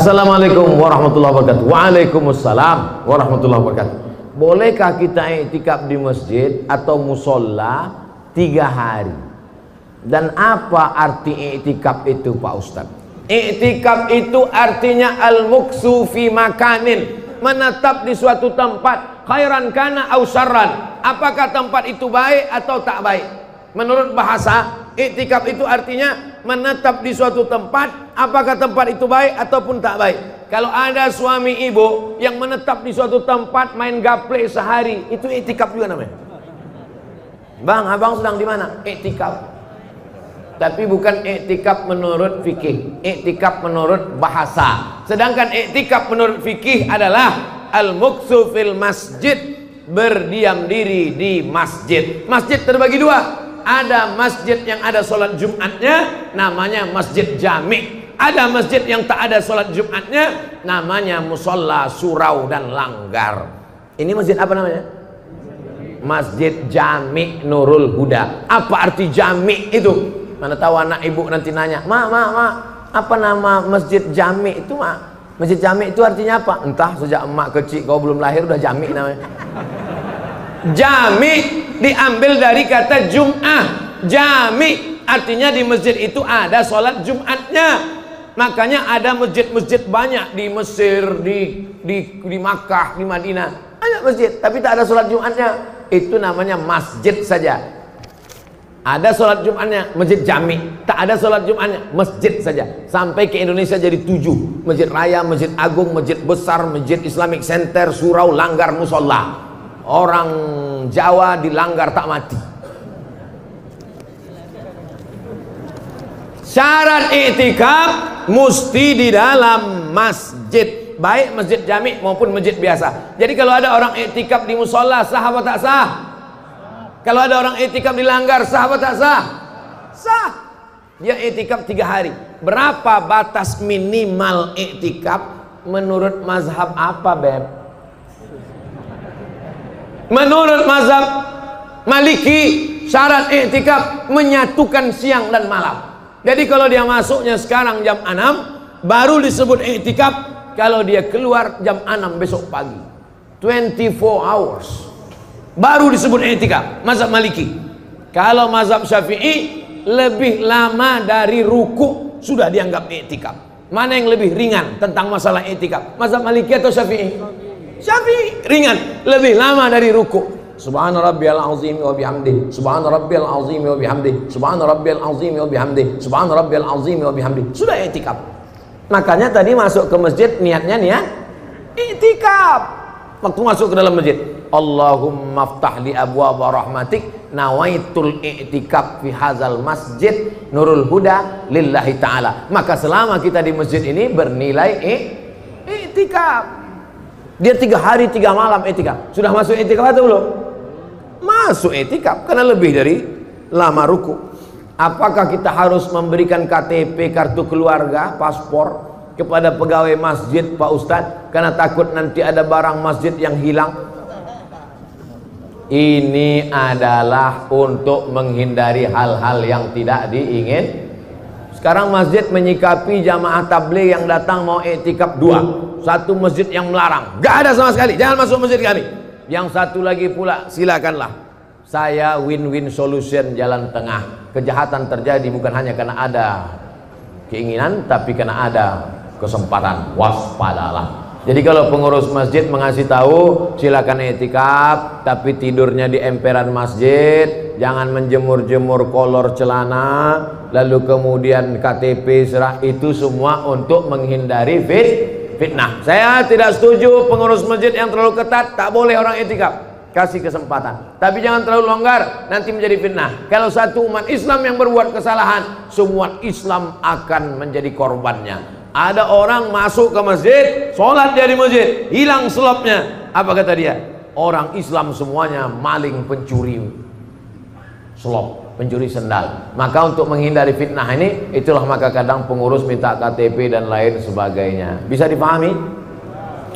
Assalamualaikum warahmatullahi wabarakatuh. Waalaikumsalam warahmatullahi wabarakatuh. Bolehkah kita iktikaf di masjid atau musola 3 hari? Dan apa arti iktikaf itu, Pak Ustadz? Iktikaf itu artinya al-muksu fi makanin, menetap di suatu tempat, khairan kana au syarran. Apakah tempat itu baik atau tak baik? Menurut bahasa, iktikaf itu artinya menetap di suatu tempat, apakah tempat itu baik ataupun tak baik. Kalau ada suami ibu yang menetap di suatu tempat main gaple sehari, itu iktikaf juga namanya. Bang, abang sedang di mana? Iktikaf. Tapi bukan iktikaf menurut fikih, iktikaf menurut bahasa. Sedangkan iktikaf menurut fikih adalah al-muksu fil masjid, berdiam diri di masjid. Masjid terbagi 2. Ada masjid yang ada sholat Jumatnya, namanya masjid jami'. Ada masjid yang tak ada sholat Jumatnya, namanya musola, surau dan langgar. Ini masjid apa namanya? Masjid Jami' Nurul Huda. Apa arti jami' itu? Mana tahu anak ibu nanti nanya, Ma, apa nama masjid jami' itu, Ma? Masjid jami' itu artinya apa? Entah, sejak emak kecil kau belum lahir udah jami' namanya. Jami' diambil dari kata Jum'ah. Jami' artinya di masjid itu ada sholat Jumatnya. Makanya ada masjid-masjid banyak di Mesir, di Makkah, di Madinah. Ada masjid, tapi tak ada sholat Jumatnya. Itu namanya masjid saja. Ada sholat Jumatnya, masjid jami'. Tak ada sholat Jumatnya, masjid saja. Sampai ke Indonesia jadi 7. Masjid Raya, Masjid Agung, Masjid Besar, Masjid Islamic Center, surau, langgar, musola. Orang Jawa dilanggar tak mati. Syarat iktikaf mesti di dalam masjid, baik masjid jami' maupun masjid biasa. Jadi kalau ada orang iktikaf di musola, sah apa tak sah? Kalau ada orang iktikaf di langgar, sah apa tak sah? Sah. Dia iktikaf 3 hari. Berapa batas minimal iktikaf menurut mazhab apa, Beb? Menurut mazhab Maliki, syarat iktikaf menyatukan siang dan malam. Jadi kalau dia masuknya sekarang jam 6, baru disebut iktikaf kalau dia keluar jam 6 besok pagi. 24 hours baru disebut iktikaf. Mazhab Maliki. Kalau mazhab Syafi'i, lebih lama dari ruku sudah dianggap iktikaf. Mana yang lebih ringan tentang masalah iktikaf? Mazhab Maliki atau Syafi'i? Syafi'i ringan, lebih lama dari ruku. Subhana rabbiyal azim wa bihamdi, subhana rabbiyal azim wa bihamdi, subhana rabbiyal azim wa bihamdi, subhana rabbiyal azim wa bihamdi. Sudah iktikaf. Makanya tadi masuk ke masjid niatnya niat iktikaf. Waktu masuk ke dalam masjid, Allahumma ftah li abwaaba rahmatik, nawaitul i'tikaf fi hadzal masjid Nurul Huda lillahi ta'ala. Maka selama kita di masjid ini bernilai i'tikaf. Dia 3 hari 3 malam i'tikaf. Sudah masuk i'tikaf atau belum? Masuk i'tikaf karena lebih dari lama ruku. Apakah kita harus memberikan KTP, kartu keluarga, paspor kepada pegawai masjid, Pak Ustadz, karena takut nanti ada barang masjid yang hilang? Ini adalah untuk menghindari hal-hal yang tidak diingin. Sekarang masjid menyikapi jamaah tabligh yang datang mau iktikaf 2. Satu masjid yang melarang, gak ada sama sekali, jangan masuk masjid kami. Yang satu lagi pula, silakanlah. Saya win-win solution, jalan tengah. Kejahatan terjadi bukan hanya karena ada keinginan, tapi karena ada kesempatan. Waspadalah. Jadi kalau pengurus masjid mengasih tahu silakan iktikaf, tapi tidurnya di emperan masjid, jangan menjemur-jemur kolor celana, lalu kemudian KTP serah, itu semua untuk menghindari fitnah. Saya tidak setuju pengurus masjid yang terlalu ketat, tak boleh orang iktikaf. Kasih kesempatan, tapi jangan terlalu longgar, nanti menjadi fitnah. Kalau satu umat Islam yang berbuat kesalahan, semua Islam akan menjadi korbannya. Ada orang masuk ke masjid, sholat dia di masjid, hilang selopnya. Apa kata dia? Orang Islam semuanya maling, pencuri selop, pencuri sendal. Maka untuk menghindari fitnah ini, itulah maka kadang pengurus minta KTP dan lain sebagainya. Bisa dipahami?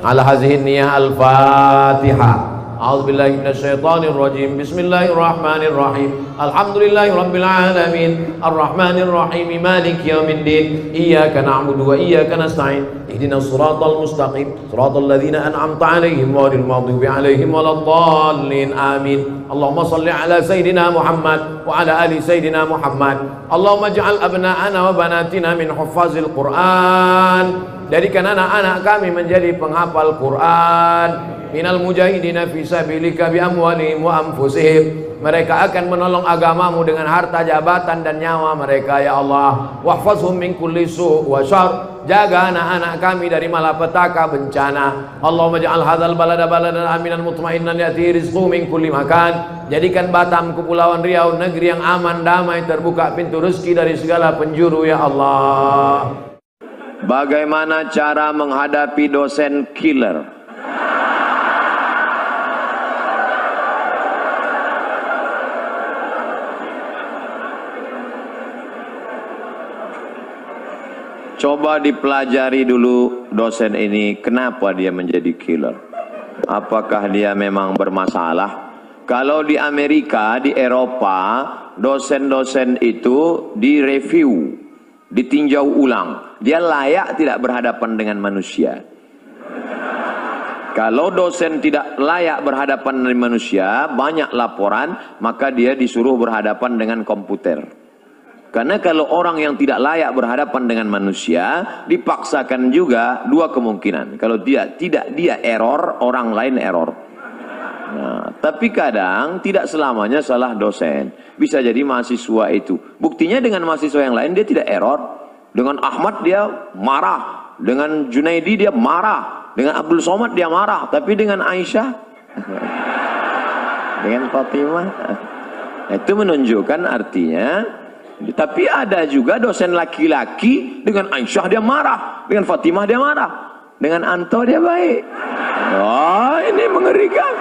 Ala hazihin niyah al-Fatihah. A'udzubillahi minasyaitonirrajim. Bismillahirrahmanirrahim. Alhamdulillahirabbil alamin. Arrahmanirrahim. Maliki yaumiddin. Iyyaka na'budu wa iyyaka nasta'in. Ihdinas siratal mustaqim. Siratal ladzina an'amta 'alaihim ghairil maghdubi 'alaihim waladdallin. Amin. Allahumma shalli ala sayyidina Muhammad wa ala ali sayyidina Muhammad. Allahumma ij'al abna'ana wa banatina min huffazil Qur'an. Jadikan anak-anak kami menjadi penghafal Quran. Minal mujahidina fi sabilika bi amwalihim wa anfusihim. Mereka akan menolong agamamu dengan harta, jabatan dan nyawa mereka ya Allah. Wahfazhum min kulli su' wa syarr. Jaga anak-anak kami dari malapetaka, bencana. Allahumma ja'al hadzal balada baladan aminan mutmainnan ya'ti rizquhu min kulli makan. Jadikan Batam, Kepulauan Riau, negeri yang aman, damai, terbuka pintu rezeki dari segala penjuru ya Allah. Bagaimana cara menghadapi dosen killer? Coba dipelajari dulu dosen ini, kenapa dia menjadi killer? Apakah dia memang bermasalah? Kalau di Amerika, di Eropa, dosen-dosen itu direview, ditinjau ulang. Dia layak tidak berhadapan dengan manusia. Kalau dosen tidak layak berhadapan dengan manusia, banyak laporan, maka dia disuruh berhadapan dengan komputer. Karena kalau orang yang tidak layak berhadapan dengan manusia, dipaksakan juga dua kemungkinan. Kalau dia tidak dia error, orang lain error. Nah, tapi kadang tidak selamanya salah dosen. Bisa jadi mahasiswa itu. Buktinya dengan mahasiswa yang lain dia tidak error. Dengan Ahmad dia marah. Dengan Junaidi dia marah. Dengan Abdul Somad dia marah. Tapi dengan Aisyah, dengan Fatimah, itu menunjukkan artinya. Tapi ada juga dosen laki-laki, dengan Aisyah dia marah, dengan Fatimah dia marah, dengan Anto dia baik. Wah, ini mengerikan.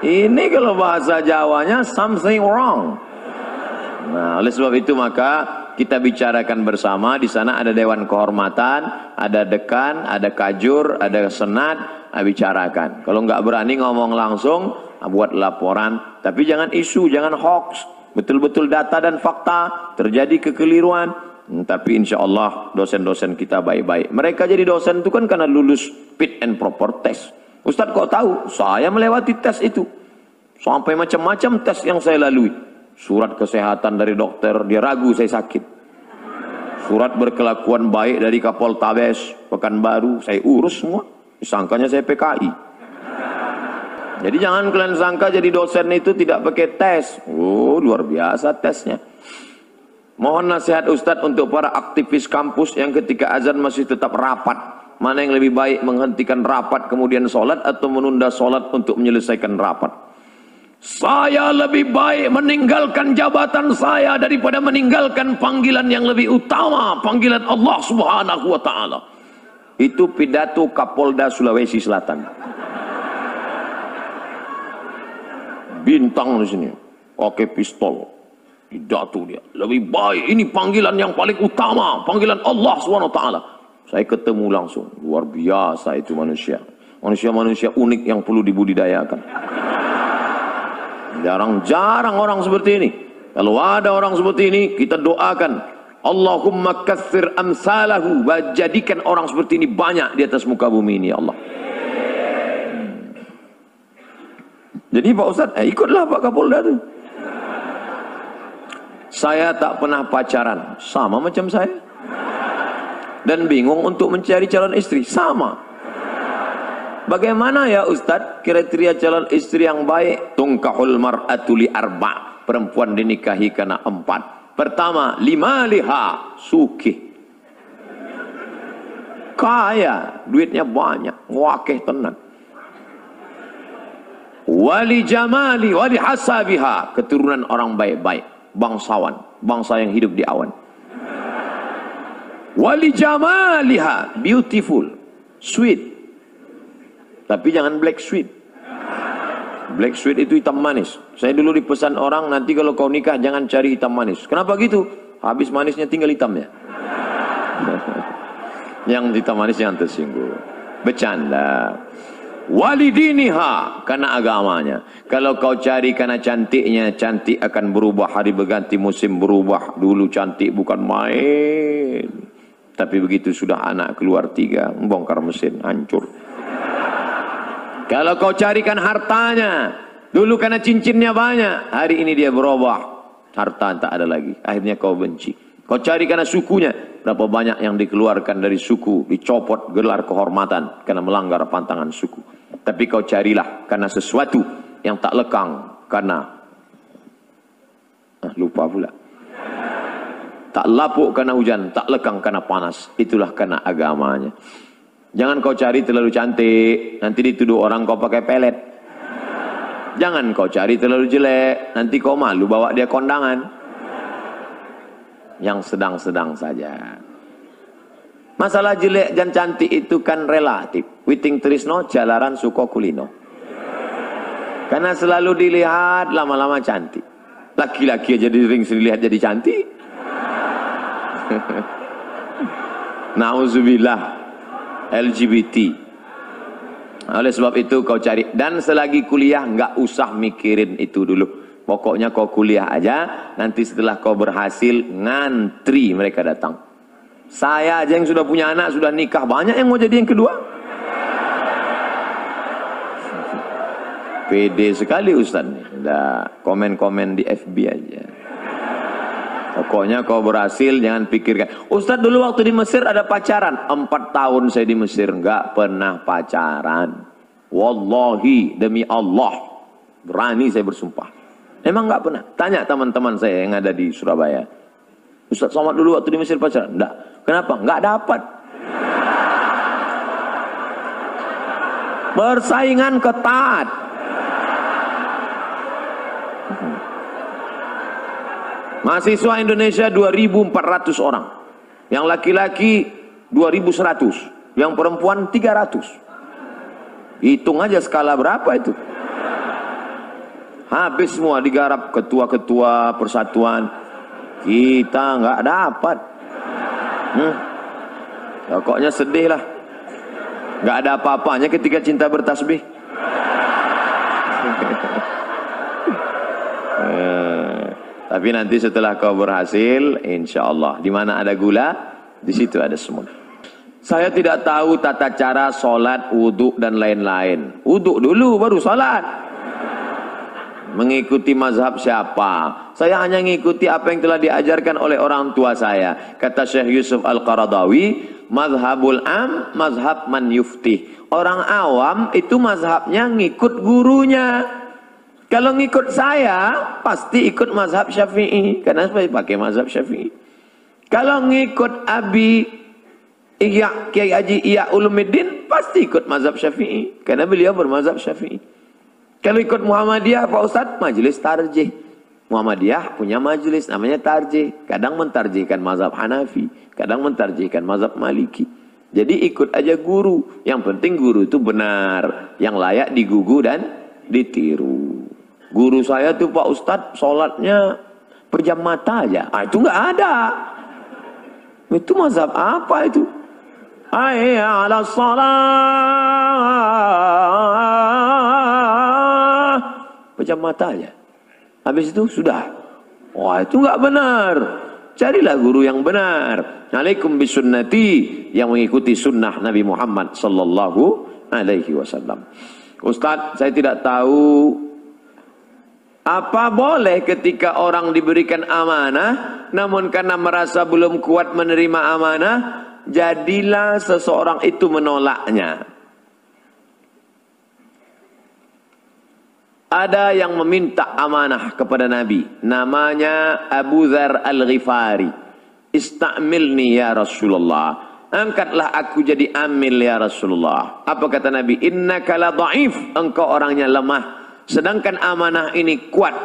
Ini kalau bahasa Jawanya something wrong. Nah, oleh sebab itu maka kita bicarakan bersama. Di sana ada dewan kehormatan, ada dekan, ada kajur, ada senat. Bicarakan. Kalau nggak berani ngomong langsung, buat laporan. Tapi jangan isu, jangan hoax. Betul-betul data dan fakta. Terjadi kekeliruan. Tapi insya Allah dosen-dosen kita baik-baik. Mereka jadi dosen itu kan karena lulus fit and proper test. Ustadz kok tahu? Saya melewati tes itu. Sampai macam-macam tes yang saya lalui. Surat kesehatan dari dokter, dia ragu saya sakit. Surat berkelakuan baik dari Kapoltabes Pekanbaru, saya urus semua. Disangkanya saya PKI. Jadi jangan kalian sangka jadi dosen itu tidak pakai tes. Oh, luar biasa tesnya. Mohon nasihat Ustadz untuk para aktivis kampus yang ketika azan masih tetap rapat. Mana yang lebih baik, menghentikan rapat kemudian sholat atau menunda sholat untuk menyelesaikan rapat? Saya lebih baik meninggalkan jabatan saya daripada meninggalkan panggilan yang lebih utama, panggilan Allah Subhanahu wa Ta'ala. Itu pidato Kapolda Sulawesi Selatan. Bintang di sini, pakai pistol, pidato dia. Lebih baik, ini panggilan yang paling utama, panggilan Allah Subhanahu wa Ta'ala. Saya ketemu langsung, luar biasa itu manusia. Manusia-manusia unik yang perlu dibudidayakan. Jarang-jarang orang seperti ini. Kalau ada orang seperti ini, kita doakan, Allahumma katsir amsalahu, jadikan orang seperti ini banyak di atas muka bumi ini ya Allah. Jadi Pak Ustadz, ikutlah Pak Kapolda itu. Saya tak pernah pacaran, sama macam saya. Dan bingung untuk mencari calon istri, sama. Bagaimana ya Ustadz kriteria calon istri yang baik? Tungkahul mar'atu li arba', perempuan dinikahi karena 4. Pertama, limaliha, sukih, kaya, duitnya banyak, wakeh tenan. Wali jamali, wali hasabiha, keturunan orang baik-baik, bangsawan, bangsa yang hidup di awan. Wali jamaliha, beautiful, sweet. Tapi jangan black sweet. Black sweet itu hitam manis. Saya dulu dipesan orang, nanti kalau kau nikah jangan cari hitam manis. Kenapa gitu? Habis manisnya tinggal hitamnya. Yang hitam manis yang tersinggung. Bercanda. walidiniha, karena agamanya. Kalau kau cari karena cantiknya, cantik akan berubah, hari berganti musim berubah. Dulu cantik bukan main, tapi begitu sudah anak keluar 3, membongkar mesin, hancur. Kalau kau carikan hartanya, dulu karena cincinnya banyak, hari ini dia berubah, harta tak ada lagi, akhirnya kau benci. Kau cari karena sukunya, berapa banyak yang dikeluarkan dari suku, dicopot gelar kehormatan karena melanggar pantangan suku. Tapi kau carilah karena sesuatu yang tak lekang, karena lupa pula. Tak lapuk karena hujan, tak lekang karena panas. Itulah karena agamanya. Jangan kau cari terlalu cantik, nanti dituduh orang kau pakai pelet. Jangan kau cari terlalu jelek, nanti kau malu bawa dia kondangan. Yang sedang-sedang saja. Masalah jelek dan cantik itu kan relatif. Witing trisno jalaran suko kulino. Karena selalu dilihat lama-lama cantik. Laki-laki aja sering dilihat jadi cantik. Nauzubillah. LGBT. Oleh sebab itu kau cari. Dan selagi kuliah nggak usah mikirin itu dulu. Pokoknya kau kuliah aja, nanti setelah kau berhasil, ngantri mereka datang. Saya aja yang sudah punya anak, sudah nikah, banyak yang mau jadi yang kedua. Pede sekali Ustaz. Udah komen-komen di FB aja. Pokoknya kau berhasil, jangan pikirkan. Ustaz dulu waktu di Mesir ada pacaran. 4 tahun saya di Mesir, nggak pernah pacaran. Wallahi, demi Allah. Berani saya bersumpah. Emang nggak pernah? Tanya teman-teman saya yang ada di Surabaya. Ustaz Somad dulu waktu di Mesir pacaran? Enggak. Kenapa? Nggak dapat. Persaingan ketat. Mahasiswa Indonesia 2.400 orang. Yang laki-laki 2.100. Yang perempuan 300. Hitung aja skala berapa itu. Habis semua digarap ketua-ketua persatuan. Kita nggak dapat. Pokoknya sedih lah. Nggak ada apa-apanya ketika cinta bertasbih. Tapi nanti setelah kau berhasil, insya Allah, di mana ada gula, di situ ada semut. Saya tidak tahu tata cara sholat, wudhu dan lain-lain. Wudhu dulu baru sholat. Mengikuti mazhab siapa? Saya hanya mengikuti apa yang telah diajarkan oleh orang tua saya. Kata Syekh Yusuf Al-Qaradawi, mazhabul am, mazhab man yuftih. Orang awam itu mazhabnya ngikut gurunya. Kalau ngikut saya, pasti ikut mazhab Syafi'i. Karena saya pakai mazhab Syafi'i. Kalau ngikut Abi Kiai Haji Ihya Ulumuddin, pasti ikut mazhab Syafi'i. Karena beliau bermazhab Syafi'i. Kalau ikut Muhammadiyah Pak Ustadz, majelis tarjih. Muhammadiyah punya majelis namanya tarjih. Kadang mentarjihkan mazhab Hanafi, kadang mentarjihkan mazhab Maliki. Jadi ikut aja guru. Yang penting guru itu benar, yang layak digugu dan ditiru. Guru saya tuh Pak Ustadz sholatnya pejam mata aja. Itu nggak ada. Itu mazhab apa itu? Hayya 'alas shalah. Pejam mata aja. Habis itu sudah. Wah, itu nggak benar. Carilah guru yang benar. Alaikum bisunnati, yang mengikuti sunnah Nabi Muhammad sallallahu alaihi wasallam. Ustaz, saya tidak tahu apa boleh ketika orang diberikan amanah, namun karena merasa belum kuat menerima amanah, jadilah seseorang itu menolaknya. Ada yang meminta amanah kepada Nabi, namanya Abu Dzar Al-Ghifari. Istamilni ya Rasulullah, angkatlah aku jadi amil ya Rasulullah. Apa kata Nabi? Innaka la dha'if, engkau orangnya lemah, sedangkan amanah ini kuat.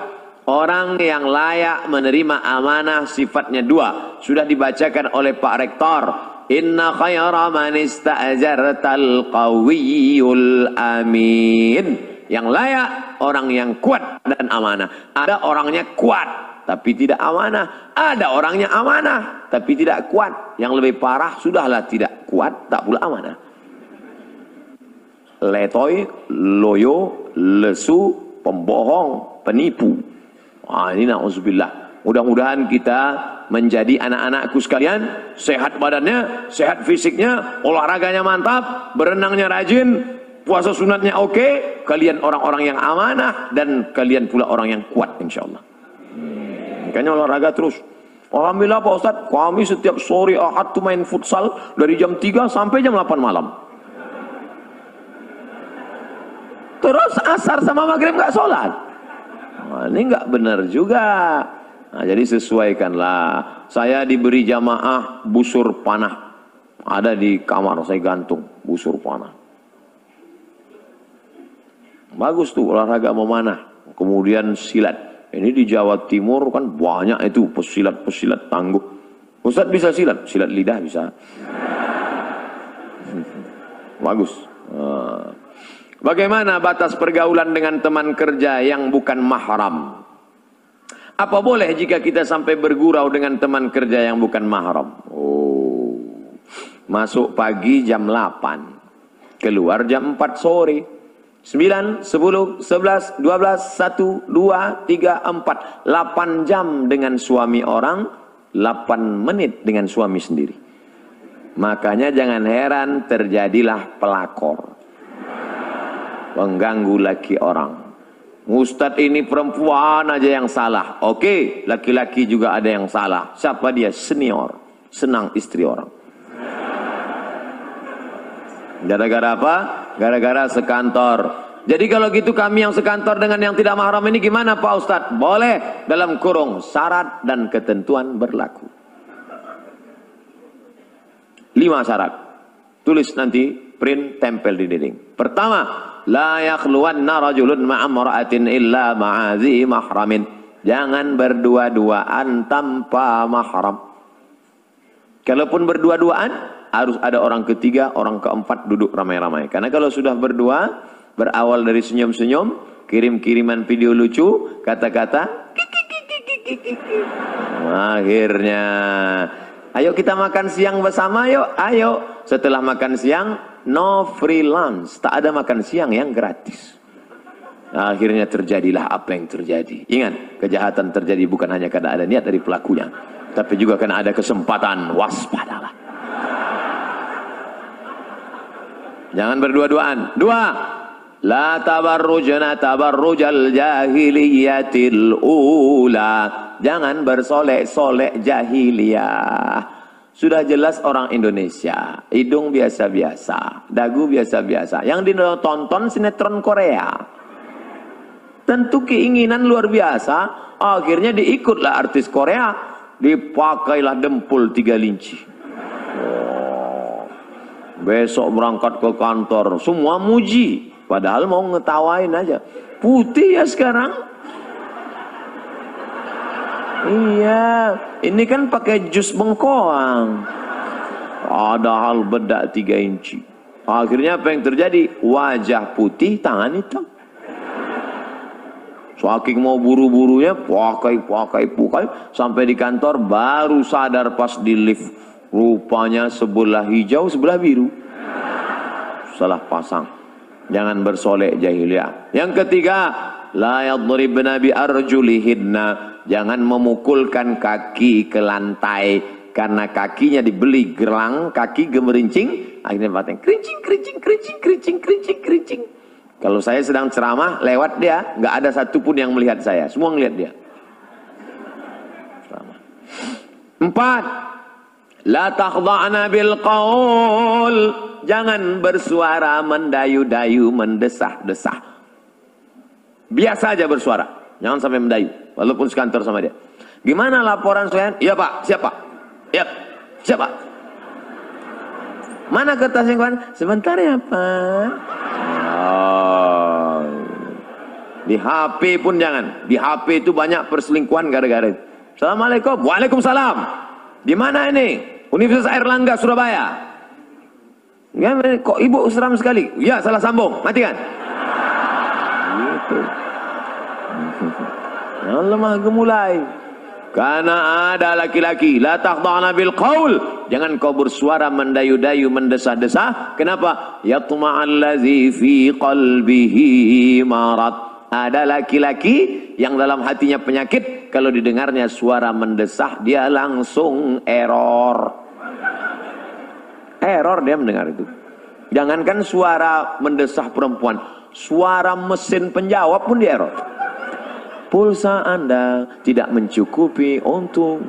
Orang yang layak menerima amanah sifatnya dua, sudah dibacakan oleh Pak Rektor. Inna khaira man ista'jartal qawiyul amin. Yang layak orang yang kuat dan amanah. Ada orangnya kuat tapi tidak amanah. Ada orangnya amanah tapi tidak kuat. Yang lebih parah, sudahlah tidak kuat tak pula amanah. letoy, loyo, lesu, pembohong, penipu. Wah, ini na'udzubillah. Mudah-mudahan kita menjadi anak-anakku sekalian, sehat badannya, sehat fisiknya, olahraganya mantap, berenangnya rajin, puasa sunatnya oke, kalian orang-orang yang amanah, dan kalian pula orang yang kuat insyaallah. Makanya olahraga terus. Alhamdulillah Pak Ustadz, kami setiap sore Ahad tuh main futsal dari jam 3 sampai jam 8 malam. Terus asar sama maghrib nggak sholat. Nah, ini nggak benar juga. Nah, jadi sesuaikanlah. Saya diberi jamaah busur panah. Ada di kamar saya gantung busur panah. Bagus tuh olahraga memanah. Kemudian silat. Ini di Jawa Timur kan banyak itu pesilat-pesilat tangguh. Ustaz bisa silat? Silat lidah bisa. Bagus. Bagaimana batas pergaulan dengan teman kerja yang bukan mahram? Apa boleh jika kita sampai bergurau dengan teman kerja yang bukan mahram? Oh, masuk pagi jam 8, keluar jam 4 sore. 9, 10, 11, 12, 1, 2, 3, 4 8 jam dengan suami orang, 8 menit dengan suami sendiri. Makanya jangan heran terjadilah pelakor, mengganggu laki orang. Ustadz ini perempuan aja yang salah. Oke, laki-laki juga ada yang salah. Siapa dia? Senior, senang istri orang. Gara-gara apa? Gara-gara sekantor. Jadi kalau gitu kami yang sekantor dengan yang tidak mahram ini gimana Pak Ustadz? Boleh, dalam kurung syarat dan ketentuan berlaku. 5 syarat. Tulis nanti, print, tempel di dinding. Pertama, la yakhluwanna rajulun ma'amra'atin illa ma'azi mahramin. Jangan berdua-duaan tanpa mahram. Kalaupun berdua-duaan, harus ada orang ketiga, orang keempat duduk ramai-ramai. Karena kalau sudah berdua, berawal dari senyum-senyum, kirim-kiriman video lucu, kata-kata, akhirnya, ayo kita makan siang bersama yuk, ayo. Setelah makan siang, no free lunch, tak ada makan siang yang gratis. Akhirnya terjadilah apa yang terjadi. Ingat, kejahatan terjadi bukan hanya karena ada niat dari pelakunya, tapi juga karena ada kesempatan. Waspadalah. Jangan berdua-duaan. 2, la tabarrujna tabarrujal jahiliyatil ula. Jangan bersolek-solek jahiliyah. Sudah jelas orang Indonesia, hidung biasa-biasa, dagu biasa-biasa. Yang ditonton sinetron Korea. Tentu keinginan luar biasa, akhirnya diikutlah artis Korea, dipakailah dempul 3 linci. Besok berangkat ke kantor, semua muji. Padahal mau ngetawain aja. Putih ya sekarang. Iya, ini kan pakai jus bengkoang. Padahal bedak 3 inci. Akhirnya apa yang terjadi? Wajah putih, tangan hitam. Saking mau buru-burunya, pakai. Sampai di kantor baru sadar pas di lift. Rupanya sebelah hijau, sebelah biru. Salah pasang. Jangan bersolek jahiliyah. Yang ketiga, la yadribna bi arjulihinna. Jangan memukulkan kaki ke lantai karena kakinya dibeli gelang, kaki gemerincing, akhirnya batang kerincing. Kalau saya sedang ceramah, lewat dia, nggak ada satupun yang melihat saya, semua ngelihat dia. 4, la takhda'na bil qaul. Jangan bersuara mendayu-dayu, mendesah-desah. Biasa aja bersuara, jangan sampai mendayu, walaupun sekantor sama dia. Gimana laporan saya? Iya Pak, siapa? Iya, siapa? Mana kertas yang kemarin? Sebentar ya Pak. Oh. Di HP pun jangan. Di HP itu banyak perselingkuhan gara-gara itu. Assalamualaikum. Waalaikumsalam. Di mana ini? Universitas Airlangga Surabaya. Ya, kok ibu seram sekali? Ya, salah sambung. Matikan. Gitu. Yang lemah gemulai. Karena ada laki-laki la takhda'na bil qaul, jangan kau bersuara mendayu-dayu, mendesah-desah. Kenapa? Yatma'allazi fi qalbihi marad. Ada laki-laki yang dalam hatinya penyakit, kalau didengarnya suara mendesah dia langsung error. Error dia mendengar itu. Jangankan suara mendesah perempuan, suara mesin penjawab pun dia error. Pulsa Anda tidak mencukupi untuk.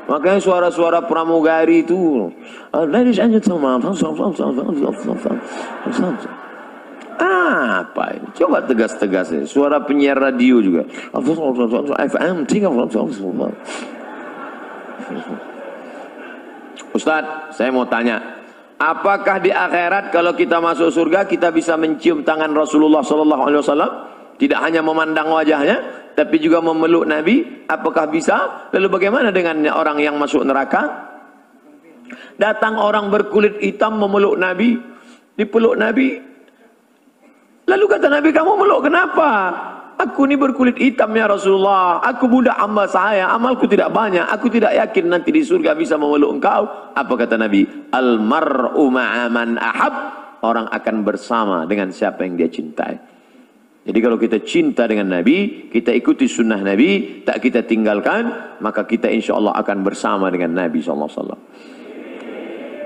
Makanya suara-suara pramugari itu, ladies and gentlemen, apa ini? Coba tegas-tegas ya. Suara penyiar radio juga. FM 3. Ustadz, saya mau tanya, apakah di akhirat kalau kita masuk surga kita bisa mencium tangan Rasulullah SAW? Tidak hanya memandang wajahnya, tapi juga memeluk Nabi. Apakah bisa? Lalu bagaimana dengan orang yang masuk neraka? Datang orang berkulit hitam memeluk Nabi, dipeluk Nabi. Lalu kata Nabi, kamu meluk kenapa? Aku ini berkulit hitam ya Rasulullah. Aku budak hamba saya, amalku tidak banyak. Aku tidak yakin nanti di surga bisa memeluk engkau. Apa kata Nabi? Al-mar'u ma'aman ahab. Orang akan bersama dengan siapa yang dia cintai. Jadi kalau kita cinta dengan Nabi, kita ikuti sunnah Nabi, tak kita tinggalkan, maka kita insya Allah akan bersama dengan Nabi SAW.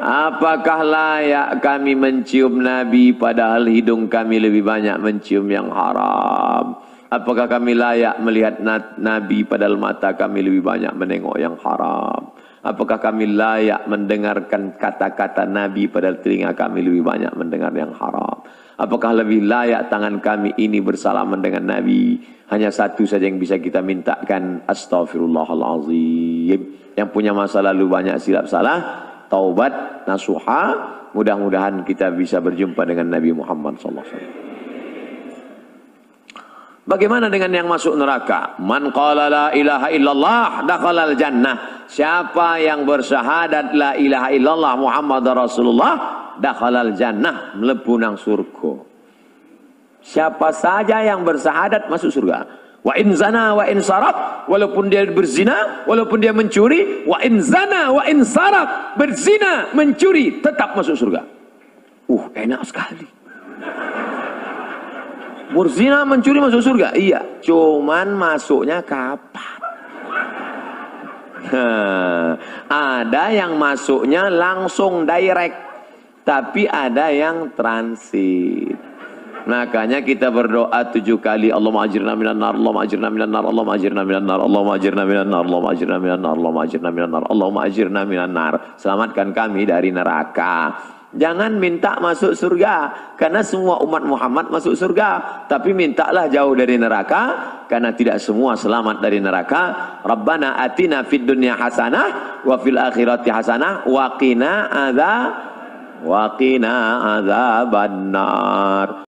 Apakah layak kami mencium Nabi padahal hidung kami lebih banyak mencium yang haram? Apakah kami layak melihat Nabi padahal mata kami lebih banyak menengok yang haram? Apakah kami layak mendengarkan kata-kata Nabi padahal telinga kami lebih banyak mendengar yang haram? Apakah lebih layak tangan kami ini bersalaman dengan Nabi? Hanya satu saja yang bisa kita mintakan, astaghfirullahalazim. Yang punya masa lalu banyak silap salah, taubat nasuha, mudah-mudahan kita bisa berjumpa dengan Nabi Muhammad SAW. Bagaimana dengan yang masuk neraka? Man qala la ilaha illallah dakhalal jannah. Siapa yang bersyahadat la ilaha illallah Muhammad Rasulullah, dakhalal jannah, mlebu nang surga. Siapa saja yang bersyahadat masuk surga. Wa in zana wa in saraq, walaupun dia berzina, walaupun dia mencuri, wa in zana wa in saraq, berzina, mencuri, tetap masuk surga. Enak sekali. Berzina, mencuri masuk surga? Iya, cuman masuknya kapan? Ada yang masuknya langsung direct, tapi ada yang transit. Makanya kita berdoa 7 kali, Allahumma ajirna minan nar, Allahumma ajirna minan nar, Allahumma ajirna minan nar, Allahumma ajirna minan nar, Allahumma ajirna minan nar, Allahumma ajirna minan nar, Allahumma ajirna minan nar. Selamatkan kami dari neraka. Jangan minta masuk surga, karena semua umat Muhammad masuk surga. Tapi mintalah jauh dari neraka, karena tidak semua selamat dari neraka. Rabbana atina fid dunya hasanah, wa fil akhirati hasanah, wa qina adzabannar.